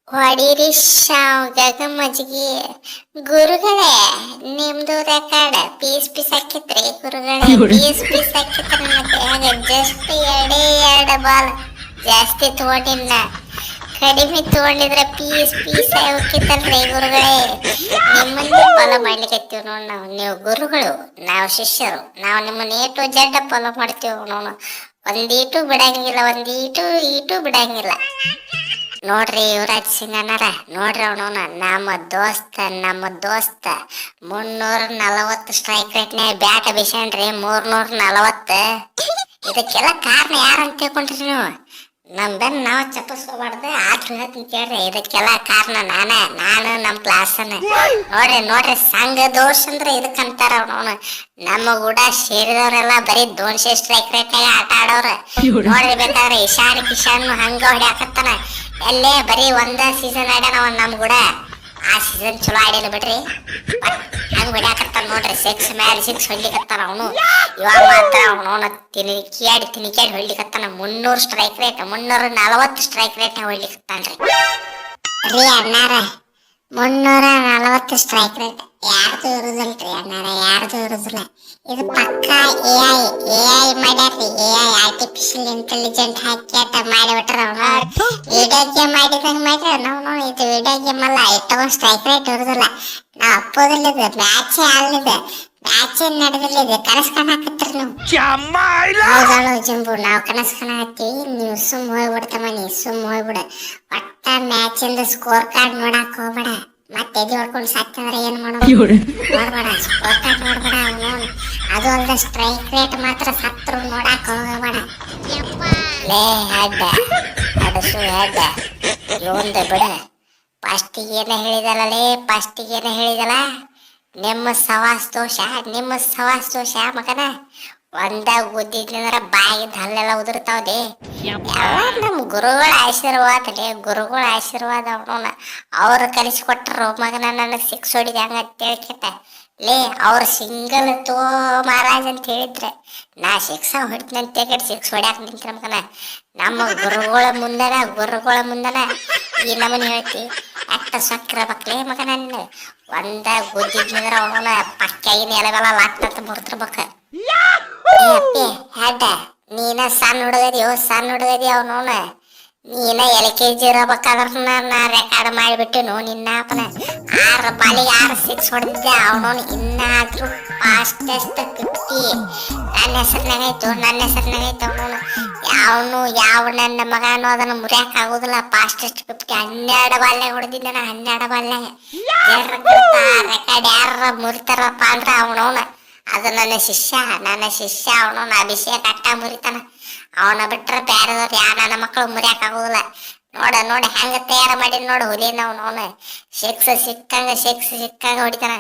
ಹೊಡೀರಿ ಶಾವ್ಗಾಗ ಮಜ್ಗಿ ಗುರುಗಳೇ. ನಿಮ್ದು record piece piece ಹಾಕಿತ್ರಿ ಗುರುಗಳೇ. ಪೀಸ್ ಪೀಸ್ ಹಾಕಿತ್ರಿ. ಮತ್ತೆ ಆಗ ಜಸ್ಟ್ ಎರಡು ಬಾಲ್ ಜಾಸ್ತಿ ತಗೊಂಡಿಲ್ಲ, ಕಡಿಮೆ ತಗೊಂಡಿದ್ರೆ ಪೀಸ್ ಪೀಸ್ ಹೋಗಿತ್ತಲ್ರಿ ಗುರುಗಳೇ. ನಿಮ್ಮನ್ನೇ ಫಾಲೋ ಮಾಡ್ಲಿಕ್ಕೆ ನೋಡ್ ನಾವು. ನೀವು ಗುರುಗಳು, ನಾವು ಶಿಷ್ಯರು. ನಾವು ನಿಮ್ಮನ್ನ ಏಟು ಜಡ್ಡ ಫಾಲೋ ಮಾಡ್ತೀವಿ ನೋಡ. ಒಂದೀಟು ಬಿಡಂಗಿಲ್ಲ, ಒಂದೀಟು ಈಟು ಬಿಡಂಗಿಲ್ಲ. ನೋಡ್ರಿ ಯುವರಾಜ್ ಸಿಂಗ್ ಅನ್ನಾರ, ನೋಡ್ರಿ ಅವನವನ ನಮ್ಮ ದೋಸ್ತ 340 ಸ್ಟ್ರೈಕ್ ರೇಟ್ನ್ಯಾಗ ಬ್ಯಾಟ್ ಬಿಸೇನ್ರಿ. 340. ಇದಕ್ಕೆಲ್ಲ ಕಾರಣ ಯಾರಂತ ತಿಳ್ಕೊಂಡ್ರಿ ನೀವು? ನಮ್ ಬೆನ್ ನಾವು ಚಪ್ಪಸ್ಕೋಬಾರ್ದು. ಆದ್ರೂ ಹೇಳ್ತೀನಿ ಕೇಳ್ರಿ, ಇದಕ್ಕೆಲ್ಲ ಕಾರಣ ನಾನು ನಮ್ ಕ್ಲಾಸನ್ನ. ನೋಡ್ರಿ ಸಂಘ ದೋಷ ಅಂದ್ರೆ ಇದಕ್ಕಂತಾರ ಅವನವನು. ನಮ್ಮ ಕೂಡ ಸೇರಿದವರೆಲ್ಲ ಬರೀ 200 ಸ್ಟ್ರೈಕ್ ರೇಟ್ನಾಗ ಆಟ ಆಡೋರ. ನೋಡ್ರಿ ಬೇಕಾದ್ರೆ ಕಿಶಾನ್ ಹಂಗ ಹೊಡ್ಯಾಕತ್ತಾನ. ಎಲ್ಲೇ ಬರೀ ಒಂದ ಸೀಸನ್ ಆಡ್ಯಾನ ಅವನ್ ನಮ್ ಕೂಡ. ಆ ಸೀಸನ್ ಚಲೋ ಆಡಿಲ್ಲ ಬಿಡ್ರಿ. ಹಂಗ ಹೊಡ್ಯಾಕತ್ತಾನ ನೋಡ್ರಿ. 6 ಮೇಲೆ 6 ಹೊಡ್ಲಿಕತ್ತಾನ ಅವನು. ಇವಾಗ ಮಾತ್ರ ಅವನವನ ತಿನಿಕ್ಯಾಡಿ ಹೊಡ್ಲಿಕತ್ತಾನ. 300 ಸ್ಟ್ರೈಕ್ ರೇಟ್, 340 ಸ್ಟ್ರೈಕ್ ರೇಟ್ ಹೊಡ್ಲಿಕತ್ತಾನ್ರಿ. ರೀ ಅಣ್ಣಾರ, 340 ಸ್ಟ್ರೈಕ್ ರೇಟ್ ಯಾರ್ದು ಇರುದಿಲ್ರಿ ಅಣ್ಣಾರ, ಯಾರ್ದು ಇರುದಿಲ್ಲ. ಇದು ಪಕ್ಕ ಎಐ ಮಾಡ್ಯಾರ್ರಿ. ಎಐ ಆರ್ಟಿಫಿಷಿಯಲ್ ಇಂಟೆಲಿಜೆಂಟ್ ಹಾಕಿ ಆಟ ಮಾಡಿಬಿಟ್ರ. ವಿಡಿಯೋ ಗೇಮ್ ಮಾಡಿದಂಗ ಮಾಡ್ಯಾರ. ನಾವು ಇದು ವಿಡಿಯೋ ಗೇಮ್ ಅಲ್ಲ, ಇಟ್ಟೊಂದು ಸ್ಟ್ರೈಕ್ ರೇಟ್ ಇರುದಿಲ್ಲ. ನಾವು ಅಪ್ಪೋದಿಲ್ಲ, ಇದು ಮ್ಯಾಚೇ ಅಲ್ಲಿದೆ, ಮ್ಯಾಚೇ ನಡೆದಿಲ್ಲ. ಇದು ಕನಸು ಕಾಣಕತ್ರಿ ನೀವು. ಹೌದಳು ಜಂಬು, ನಾವು ಕನಸು ಕಾಣಕತ್ತೀವಿ. ನೀವು ಸುಮ್ ಹೋಗ್ಬಿಡ್ತಮ್ಮ, ನೀ ಸುಮ್ ಹೋಗ್ಬಿಡ. ಒಟ್ಟ ಮ್ಯಾಚಿಂದ ಸ್ಕೋರ್ ಕಾರ್ಡ್ ನೋಡಕ್ ಹೋಗ್ಬೇಡ. ಮತ್ತೆ ಎದಿ ಹೊಡ್ಕೊಂಡು ಸಾಕ್ತಂದ್ರೆ ಏನ್ ಮಾಡೋದು ನೋಡ್ಬೇಡ. Score card ನೋಡ್ಬೇಡ. ಅದು ಅಲ್ದ ಸ್ಟ್ರೈಕ್ ರೇಟ್ ಮಾತ್ರ ಸತ್ರು ನೋಡಕ್ ಹೋಗಬೇಡ. ಲೇ ಹೆಡ್ ಅಡಸು ಹೆಡ್ ಇವಂದ ಬಿಡ. ಫಸ್ಟಿಗೆ ಏನ ಹೇಳಿದಲ್ಲ ನಿಮ್ಮ ಸವಾಸ್ ದೋಷ ಮಗನ. ಒಂದಾಗ ಓದಿದ್ನಂದ್ರ ಬಾಯಿದ ಹಲ್ಲೆಲ್ಲ ಉದುರ್ತಾವ್ದೆ. ಎಲ್ಲ ನಮ್ ಗುರುಗಳ ಆಶೀರ್ವಾದ ಅವನವನ. ಅವ್ರು ಕಲಿಸ್ಕೊಟ್ರು ಮಗನ. ನನಗೆ 6 ಹೊಡಿದೆ ಹಂಗ ತಿಳ್ಕೆಟ. ಲೇ ಅವ್ರ ಸಿಂಗಲ್ ತೋ ಮಹಾರಾಜ್ ಅಂತ ಹೇಳಿದ್ರೆ ನಾ 6 ಹೊಡಿತೀನಿ ಅಂತ ತಿಳ್ಕೆಟ್ 6 ಹೊಡ್ಯಾಕ ನಿಂತ್ರ ಮಗನ. ನಮ್ಮ ಗುರುಗಳ ಮುಂದನ ಈ ನಮನಿ ಹೇಳ್ತಿ. ಅಟ್ಟ ಸಕ್ಕಿರಬೇಕಲೇ ಮಗನ. ಒಂದಾಗ ಓದಿದ್ನಂದ್ರ ಅವನ ಪಕ್ಕಾಗಿನ ಎಲೆವೆಲ್ಲ ಲಾಕ್ತಂತ ಮುರಿದಿರ್ಬೇಕ. ಹೆಡ್ ನೀನ ಸಣ್ಣ ಹುಡುಗದಿ ಅವನವನ. ನೀನ LKG ಇರಬೇಕಾದ್ರ ನಾ ರೆಕಾರ್ಡ್ ಮಾಡಿಬಿಟ್ಟೆನು ನಿನ್ನ ಅಪ್ಪನ. 6 ಬಾಲಿಗೆ 6 6 ಹೊಡೆದಿದ್ದೆ ಅವನವನು. ಇನ್ನಾದ್ರೂ ಫಾಸ್ಟೆಸ್ಟ್ 50 ನನ್ನ ಹೆಸರಿನಾಗೈತು ಅವನವನು. ಯಾವ ನನ್ನ ಮಗನೋ ಅದನ್ನು ಮುರಿಯಕ್ ಆಗುದಿಲ್ಲ. ಫಾಸ್ಟೆಸ್ಟ್ 50 12 ಬಾಲ್ನಾಗ ಹೊಡೆದಿದ್ದೆ ನಾ. 12 ಬಾಲ್ನಾಗ ರೆಕಾರ್ಡ್ ಯಾರ ಮುರಿತಾರಪ್ಪ ಅಂದ್ರ ಅವನವನ. ಅದು ನನ್ನ ಶಿಷ್ಯ ಅವನವನ. ಅಭಿಷೇಕ್ ಅಟ್ಟ ಮುರಿತಾನ. ಅವನ ಬಿಟ್ರೆ ಬೇರೆದವ್ರು ನನ್ನ ಮಕ್ಕಳು ಮುರಿಯಕ್ ಆಗುದಿಲ್ಲ. ನೋಡ ಹೆಂಗ ತಯಾರ ಮಾಡಿ ನೋಡು ಹುಲಿನ ಅವನವನ. ಸಿಕ್ಸ್ ಸಿಕ್ಕಂಗ ಹೊಡಿತಾನ.